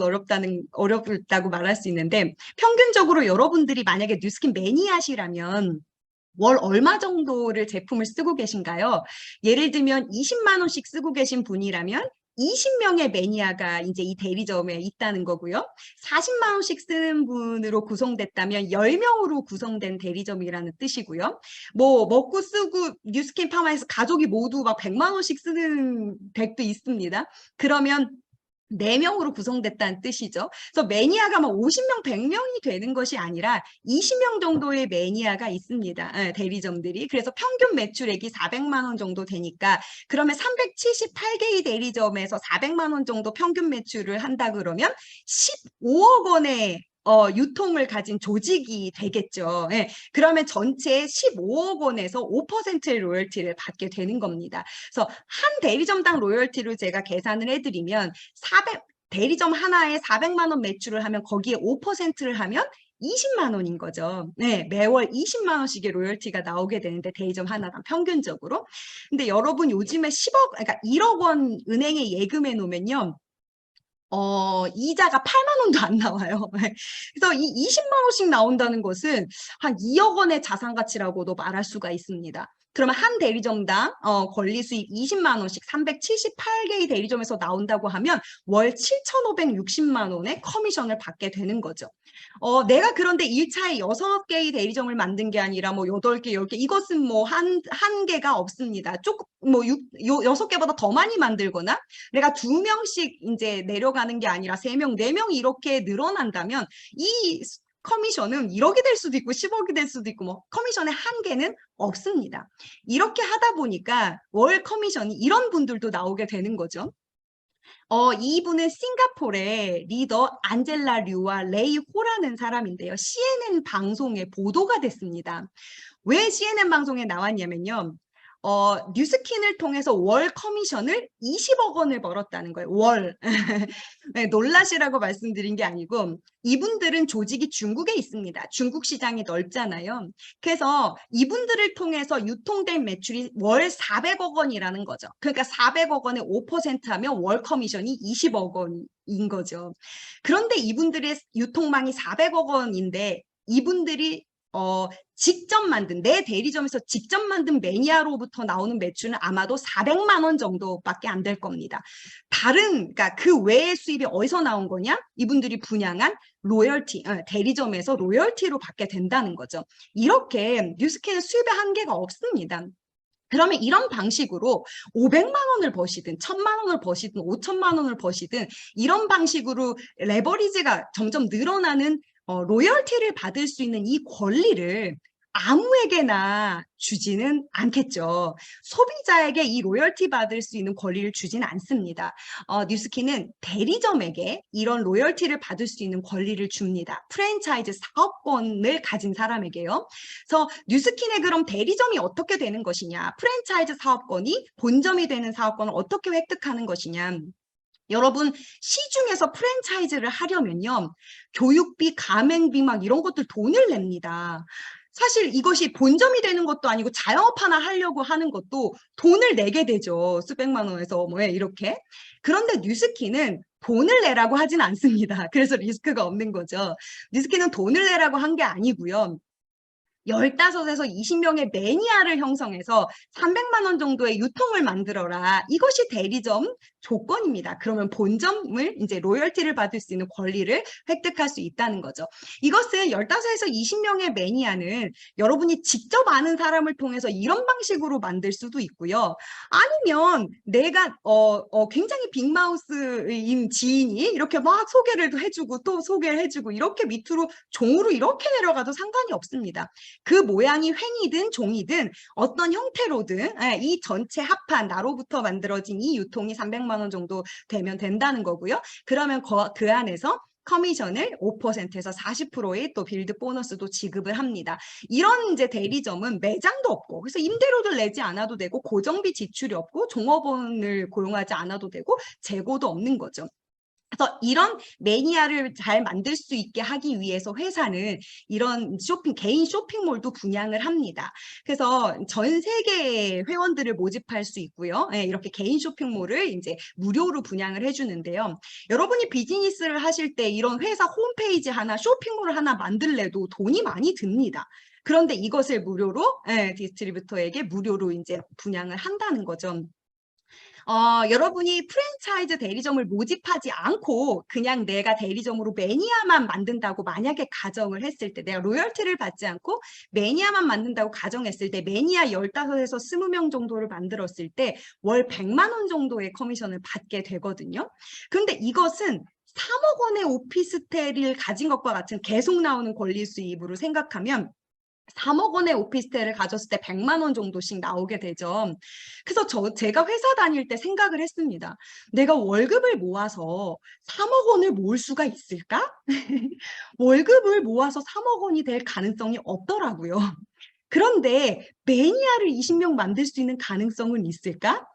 Speaker 1: 어렵다고 말할 수 있는데 평균적으로 여러분들이 만약에 뉴스킨 매니아시라면 월 얼마 정도를 제품을 쓰고 계신가요? 예를 들면 20만 원씩 쓰고 계신 분이라면 20명의 매니아가 이제 이 대리점에 있다는 거고요. 40만 원씩 쓰는 분으로 구성됐다면 10명으로 구성된 대리점이라는 뜻이고요. 뭐 먹고 쓰고 뉴스킨 파마에서 가족이 모두 막 100만 원씩 쓰는 댁도 있습니다. 그러면 4명으로 구성됐다는 뜻이죠. 그래서 매니아가 막 50명, 100명이 되는 것이 아니라 20명 정도의 매니아가 있습니다. 대리점들이. 그래서 평균 매출액이 400만 원 정도 되니까 그러면 378개의 대리점에서 400만 원 정도 평균 매출을 한다 그러면 15억 원의 유통을 가진 조직이 되겠죠. 예, 그러면 전체 15억 원에서 5%의 로열티를 받게 되는 겁니다. 그래서 한 대리점당 로열티를 제가 계산을 해드리면 대리점 하나에 400만 원 매출을 하면 거기에 5%를 하면 20만 원인 거죠. 네, 매월 20만 원씩의 로열티가 나오게 되는데 대리점 하나당 평균적으로. 근데 여러분 요즘에 10억, 그러니까 1억 원 은행에 예금해 놓으면요. 이자가 8만 원도 안 나와요. 그래서 이 20만 원씩 나온다는 것은 한 2억 원의 자산 가치라고도 말할 수가 있습니다. 그러면 한 대리점당 권리 수익 20만 원씩 378개의 대리점에서 나온다고 하면 월 7,560만 원의 커미션을 받게 되는 거죠. 내가 그런데 1차에 6개의 대리점을 만든 게 아니라 뭐 8개, 10개 이것은 뭐 한 개가 없습니다. 조금 뭐 6개보다 더 많이 만들거나 내가 2명씩 이제 내려가는 게 아니라 3명, 4명 이렇게 늘어난다면 이 커미션은 1억이 될 수도 있고 10억이 될 수도 있고 뭐 커미션의 한계는 없습니다. 이렇게 하다 보니까 월 커미션이 이런 분들도 나오게 되는 거죠. 이분은 싱가포르의 리더 안젤라 류와 레이 호라는 사람인데요. CNN 방송에 보도가 됐습니다. 왜 CNN 방송에 나왔냐면요. 뉴스킨을 통해서 월 커미션을 20억 원을 벌었다는 거예요. 월. 네, 놀라시라고 말씀드린 게 아니고 이분들은 조직이 중국에 있습니다. 중국 시장이 넓잖아요. 그래서 이분들을 통해서 유통된 매출이 월 400억 원이라는 거죠. 그러니까 400억 원에 5% 하면 월 커미션이 20억 원인 거죠. 그런데 이분들의 유통망이 400억 원인데 이분들이 직접 만든 내 대리점에서 직접 만든 매니아로부터 나오는 매출은 아마도 400만 원 정도밖에 안 될 겁니다. 그러니까 그 외의 수입이 어디서 나온 거냐? 이분들이 분양한 로열티, 대리점에서 로열티로 받게 된다는 거죠. 이렇게 뉴스킨의 수입의 한계가 없습니다. 그러면 이런 방식으로 500만 원을 버시든 1000만 원을 버시든 5천만 원을 버시든 이런 방식으로 레버리지가 점점 늘어나는 로열티를 받을 수 있는 이 권리를 아무에게나 주지는 않겠죠. 소비자에게 이 로열티 받을 수 있는 권리를 주지는 않습니다. 뉴스킨은 대리점에게 이런 로열티를 받을 수 있는 권리를 줍니다. 프랜차이즈 사업권을 가진 사람에게요. 그래서 뉴스킨의 그럼 대리점이 어떻게 되는 것이냐? 프랜차이즈 사업권이 본점이 되는 사업권을 어떻게 획득하는 것이냐? 여러분 시중에서 프랜차이즈를 하려면요. 교육비, 가맹비 막 이런 것들 돈을 냅니다. 사실 이것이 본점이 되는 것도 아니고 자영업 하나 하려고 하는 것도 돈을 내게 되죠. 수백만 원에서 뭐 이렇게. 그런데 뉴스킨은 돈을 내라고 하진 않습니다. 그래서 리스크가 없는 거죠. 뉴스킨은 돈을 내라고 한 게 아니고요. 15에서 20명의 매니아를 형성해서 300만 원 정도의 유통을 만들어라. 이것이 대리점 조건입니다. 그러면 본점을 이제 로열티를 받을 수 있는 권리를 획득할 수 있다는 거죠. 이것은 15에서 20명의 매니아는 여러분이 직접 아는 사람을 통해서 이런 방식으로 만들 수도 있고요. 아니면 내가 굉장히 빅마우스인 지인이 이렇게 막 소개를 해주고 또 소개를 해주고 이렇게 밑으로 종으로 이렇게 내려가도 상관이 없습니다. 그 모양이 횡이든 종이든 어떤 형태로든 이 전체 합한 나로부터 만들어진 이 유통이 300만 원 정도 되면 된다는 거고요. 그러면 그 안에서 커미션을 5%에서 40%의 또 빌드 보너스도 지급을 합니다. 이런 이제 대리점은 매장도 없고 그래서 임대료를 내지 않아도 되고 고정비 지출이 없고 종업원을 고용하지 않아도 되고 재고도 없는 거죠. 그래서 이런 매니아를 잘 만들 수 있게 하기 위해서 회사는 이런 개인 쇼핑몰도 분양을 합니다. 그래서 전 세계 회원들을 모집할 수 있고요. 이렇게 개인 쇼핑몰을 이제 무료로 분양을 해주는데요. 여러분이 비즈니스를 하실 때 이런 회사 홈페이지 하나, 쇼핑몰 하나 만들래도 돈이 많이 듭니다. 그런데 이것을 무료로, 디스트리뷰터에게 무료로 이제 분양을 한다는 거죠. 여러분이 프랜차이즈 대리점을 모집하지 않고 그냥 내가 대리점으로 매니아만 만든다고 만약에 가정을 했을 때 내가 로열티를 받지 않고 매니아만 만든다고 가정했을 때 매니아 15에서 20명 정도를 만들었을 때 월 100만 원 정도의 커미션을 받게 되거든요. 그런데 이것은 3억 원의 오피스텔을 가진 것과 같은 계속 나오는 권리 수입으로 생각하면 3억 원의 오피스텔을 가졌을 때 100만 원 정도씩 나오게 되죠. 그래서 제가 회사 다닐 때 생각을 했습니다. 내가 월급을 모아서 3억 원을 모을 수가 있을까? 월급을 모아서 3억 원이 될 가능성이 없더라고요. 그런데 매니아를 20명 만들 수 있는 가능성은 있을까?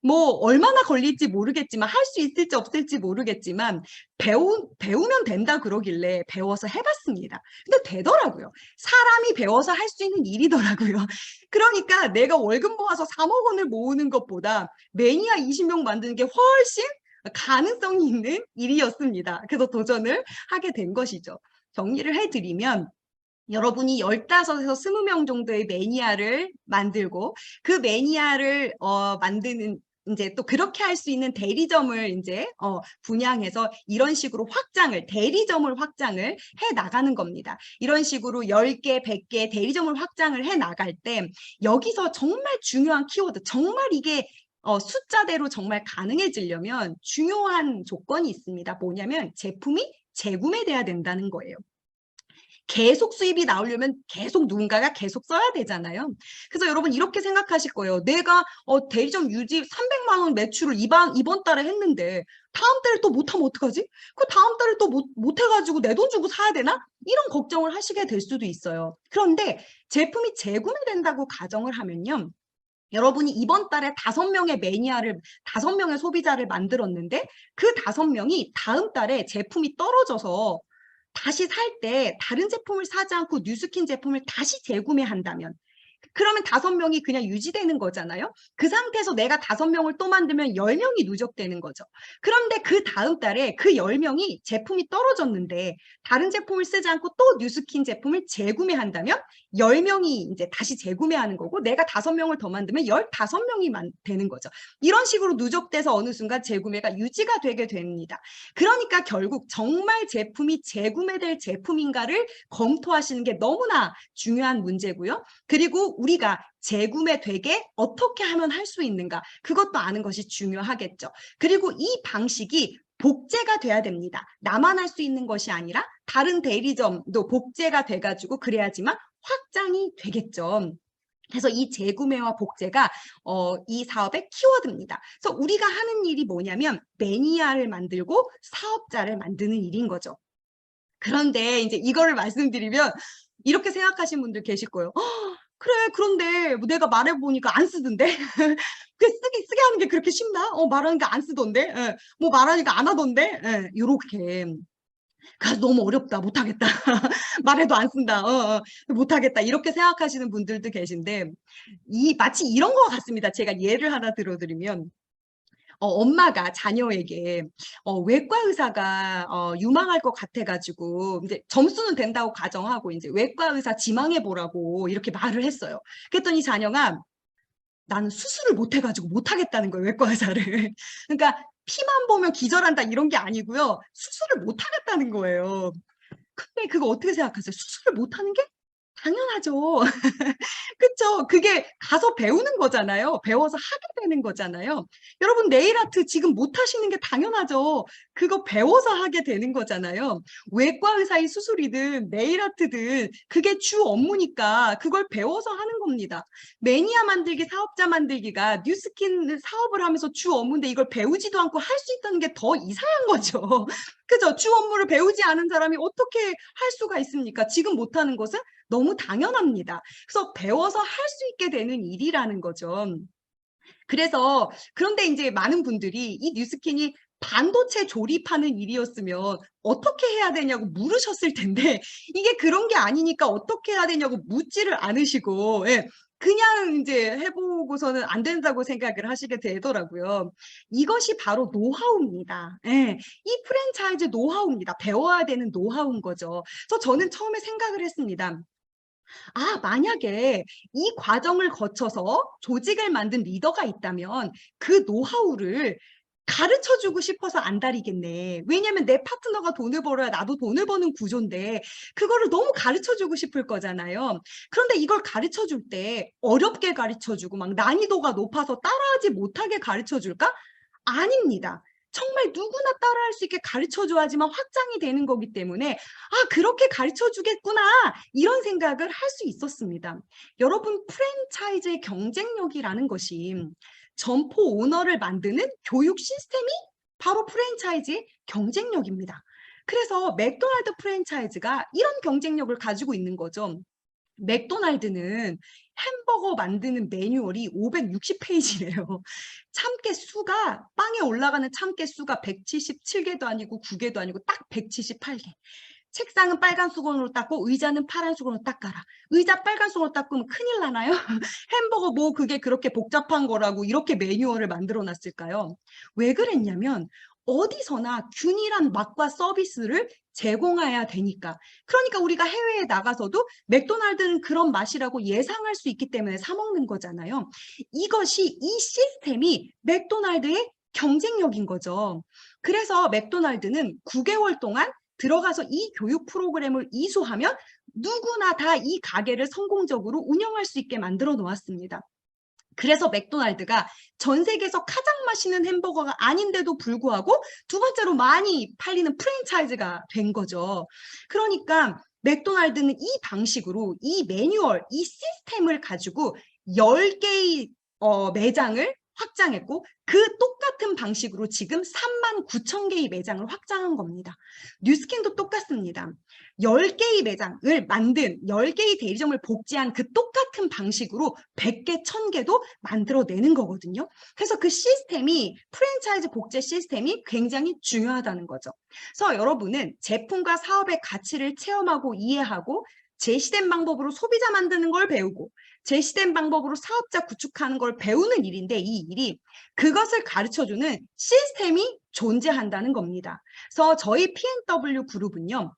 Speaker 1: 뭐 얼마나 걸릴지 모르겠지만 할 수 있을지 없을지 모르겠지만 배우면 된다 그러길래 배워서 해봤습니다. 근데 되더라고요. 사람이 배워서 할 수 있는 일이더라고요. 그러니까 내가 월급 모아서 3억 원을 모으는 것보다 매니아 20명 만드는 게 훨씬 가능성이 있는 일이었습니다. 그래서 도전을 하게 된 것이죠. 정리를 해드리면 여러분이 15에서 20명 정도의 매니아를 만들고 그 매니아를 만드는 이제 또 그렇게 할 수 있는 대리점을 이제 분양해서 이런 식으로 대리점을 확장을 해 나가는 겁니다. 이런 식으로 10개, 100개 대리점을 확장을 해 나갈 때 여기서 정말 중요한 키워드, 정말 이게 숫자대로 정말 가능해지려면 중요한 조건이 있습니다. 뭐냐면 제품이 재구매돼야 된다는 거예요. 계속 수입이 나오려면 계속 누군가가 계속 써야 되잖아요. 그래서 여러분 이렇게 생각하실 거예요. 내가 대리점 유지 300만 원 매출을 이번 달에 했는데 다음 달에 또 못하면 어떡하지? 그 다음 달에 또 못 해가지고 내 돈 주고 사야 되나? 이런 걱정을 하시게 될 수도 있어요. 그런데 제품이 재구매된다고 가정을 하면요. 여러분이 이번 달에 5명의 소비자를 만들었는데 그 5명이 다음 달에 제품이 떨어져서 다시 살 때 다른 제품을 사지 않고 뉴스킨 제품을 다시 재구매한다면 그러면 5명이 그냥 유지되는 거잖아요. 그 상태에서 내가 5명을 또 만들면 10명이 누적되는 거죠. 그런데 그 다음 달에 그 10명이 제품이 떨어졌는데 다른 제품을 쓰지 않고 또 뉴스킨 제품을 재구매한다면 10명이 이제 다시 재구매하는 거고 내가 5명을 더 만들면 15명이 되는 거죠. 이런 식으로 누적돼서 어느 순간 재구매가 유지가 되게 됩니다. 그러니까 결국 정말 제품이 재구매될 제품인가를 검토하시는 게 너무나 중요한 문제고요. 그리고 우리가 재구매되게 어떻게 하면 할 수 있는가 그것도 아는 것이 중요하겠죠. 그리고 이 방식이 복제가 돼야 됩니다. 나만 할 수 있는 것이 아니라 다른 대리점도 복제가 돼가지고 그래야지만 확장이 되겠죠. 그래서 이 재구매와 복제가 이 사업의 키워드입니다. 그래서 우리가 하는 일이 뭐냐면 매니아를 만들고 사업자를 만드는 일인 거죠. 그런데 이제 이거를 말씀드리면 이렇게 생각하시는 분들 계실 거예요. 그래, 그런데 뭐 내가 말해보니까 안 쓰던데? 쓰게 하는 게 그렇게 쉽나? 말하니까 안 쓰던데? 예. 뭐 말하니까 안 하던데? 예. 요렇게. 그래서 너무 어렵다. 못하겠다. 말해도 안 쓴다. 못하겠다. 이렇게 생각하시는 분들도 계신데, 마치 이런 것 같습니다. 제가 예를 하나 들어드리면, 엄마가 자녀에게 외과 의사가 유망할 것 같아가지고 이제 점수는 된다고 가정하고 이제 외과 의사 지망해 보라고 이렇게 말을 했어요. 그랬더니 자녀가 나는 수술을 못 해가지고 못 하겠다는 거예요, 외과 의사를. 그러니까 피만 보면 기절한다 이런 게 아니고요, 수술을 못 하겠다는 거예요. 근데 그거 어떻게 생각하세요? 수술을 못 하는 게 당연하죠. 그쵸? 그게 가서 배우는 거잖아요. 배워서 하게 되는 거잖아요. 여러분 네일 아트 지금 못 하시는 게 당연하죠. 그거 배워서 하게 되는 거잖아요. 외과 의사의 수술이든 네일 아트든 그게 주 업무니까 그걸 배워서 하는 겁니다. 매니아 만들기, 사업자 만들기가 뉴스킨 사업을 하면서 주 업무인데 이걸 배우지도 않고 할 수 있다는 게 더 이상한 거죠. 그죠? 주 업무를 배우지 않은 사람이 어떻게 할 수가 있습니까? 지금 못하는 것은 너무 당연합니다. 그래서 배워서 할 수 있게 되는 일이라는 거죠. 그래서 그런데 이제 많은 분들이 이 뉴스킨이 반도체 조립하는 일이었으면 어떻게 해야 되냐고 물으셨을 텐데 이게 그런 게 아니니까 어떻게 해야 되냐고 묻지를 않으시고 예, 그냥 이제 해보고서는 안 된다고 생각을 하시게 되더라고요. 이것이 바로 노하우입니다. 예, 이 프랜차이즈 노하우입니다. 배워야 되는 노하우인 거죠. 그래서 저는 처음에 생각을 했습니다. 만약에 이 과정을 거쳐서 조직을 만든 리더가 있다면 그 노하우를 가르쳐 주고 싶어서 안달이겠네. 왜냐면 내 파트너가 돈을 벌어야 나도 돈을 버는 구조인데 그거를 너무 가르쳐 주고 싶을 거잖아요. 그런데 이걸 가르쳐 줄 때 어렵게 가르쳐 주고 막 난이도가 높아서 따라하지 못하게 가르쳐 줄까? 아닙니다. 정말 누구나 따라할 수 있게 가르쳐 줘야지만 확장이 되는 거기 때문에 그렇게 가르쳐 주겠구나 이런 생각을 할 수 있었습니다. 여러분 프랜차이즈의 경쟁력이라는 것이 점포 오너를 만드는 교육 시스템이 바로 프랜차이즈의 경쟁력입니다. 그래서 맥도날드 프랜차이즈가 이런 경쟁력을 가지고 있는 거죠. 맥도날드는 햄버거 만드는 매뉴얼이 560페이지래요. 참깨 수가 빵에 올라가는 참깨 수가 177개도 아니고 9개도 아니고 딱 178개. 책상은 빨간 수건으로 닦고 의자는 파란 수건으로 닦아라. 의자 빨간 수건으로 닦으면 큰일 나나요? 햄버거 뭐 그게 그렇게 복잡한 거라고 이렇게 매뉴얼을 만들어 놨을까요? 왜 그랬냐면 어디서나 균일한 맛과 서비스를 제공해야 되니까. 그러니까 우리가 해외에 나가서도 맥도날드는 그런 맛이라고 예상할 수 있기 때문에 사 먹는 거잖아요. 이것이 이 시스템이 맥도날드의 경쟁력인 거죠. 그래서 맥도날드는 9개월 동안 들어가서 이 교육 프로그램을 이수하면 누구나 다 이 가게를 성공적으로 운영할 수 있게 만들어 놓았습니다. 그래서 맥도날드가 전 세계에서 가장 맛있는 햄버거가 아닌데도 불구하고 두 번째로 많이 팔리는 프랜차이즈가 된 거죠. 그러니까 맥도날드는 이 방식으로 이 매뉴얼, 이 시스템을 가지고 10개의 매장을 확장했고 그 똑같은 방식으로 지금 39,000개의 매장을 확장한 겁니다. 뉴스킨도 똑같습니다. 10개의 매장을 만든 10개의 대리점을 복제한 그 똑같은 방식으로 100개, 1000개도 만들어내는 거거든요. 그래서 그 시스템이 프랜차이즈 복제 시스템이 굉장히 중요하다는 거죠. 그래서 여러분은 제품과 사업의 가치를 체험하고 이해하고 제시된 방법으로 소비자 만드는 걸 배우고 제시된 방법으로 사업자 구축하는 걸 배우는 일인데 이 일이 그것을 가르쳐주는 시스템이 존재한다는 겁니다. 그래서 저희 P&W 그룹은요.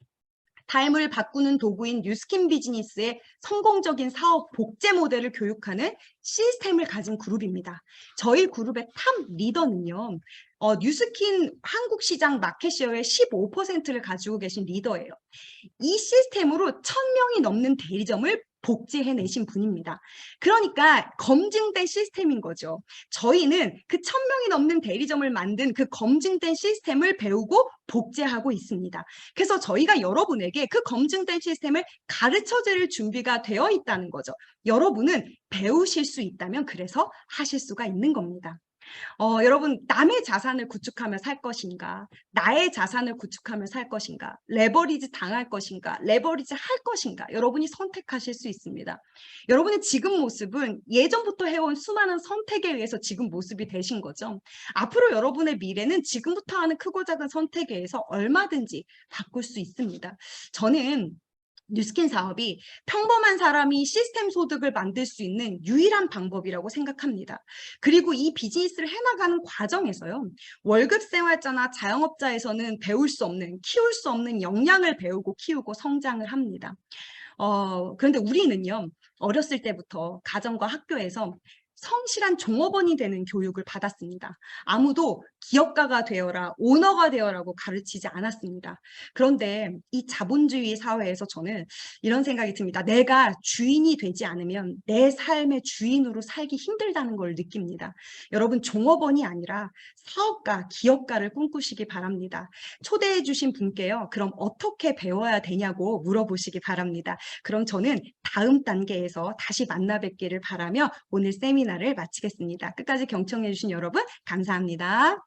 Speaker 1: 삶을 바꾸는 도구인 뉴스킨 비즈니스의 성공적인 사업 복제 모델을 교육하는 시스템을 가진 그룹입니다. 저희 그룹의 탑 리더는요. 뉴스킨 한국 시장 마켓시어의 15%를 가지고 계신 리더예요. 이 시스템으로 1,000명이 넘는 대리점을 복제해내신 분입니다. 그러니까 검증된 시스템인 거죠. 저희는 그 1,000명이 넘는 대리점을 만든 그 검증된 시스템을 배우고 복제하고 있습니다. 그래서 저희가 여러분에게 그 검증된 시스템을 가르쳐드릴 준비가 되어 있다는 거죠. 여러분은 배우실 수 있다면 그래서 하실 수가 있는 겁니다. 여러분 남의 자산을 구축하며 살 것인가? 나의 자산을 구축하며 살 것인가? 레버리지 당할 것인가? 레버리지 할 것인가? 여러분이 선택하실 수 있습니다. 여러분의 지금 모습은 예전부터 해온 수많은 선택에 의해서 지금 모습이 되신 거죠. 앞으로 여러분의 미래는 지금부터 하는 크고 작은 선택에 의해서 얼마든지 바꿀 수 있습니다. 저는 뉴스킨 사업이 평범한 사람이 시스템 소득을 만들 수 있는 유일한 방법이라고 생각합니다. 그리고 이 비즈니스를 해나가는 과정에서요. 월급 생활자나 자영업자에서는 배울 수 없는, 키울 수 없는 역량을 배우고 키우고 성장을 합니다. 그런데 우리는요. 어렸을 때부터 가정과 학교에서 성실한 종업원이 되는 교육을 받았습니다. 아무도 기업가가 되어라, 오너가 되어라고 가르치지 않았습니다. 그런데 이 자본주의 사회에서 저는 이런 생각이 듭니다. 내가 주인이 되지 않으면 내 삶의 주인으로 살기 힘들다는 걸 느낍니다. 여러분 종업원이 아니라 사업가, 기업가를 꿈꾸시기 바랍니다. 초대해 주신 분께요. 그럼 어떻게 배워야 되냐고 물어보시기 바랍니다. 그럼 저는 다음 단계에서 다시 만나 뵙기를 바라며 오늘 세미나를 마치겠습니다. 끝까지 경청해 주신 여러분 감사합니다.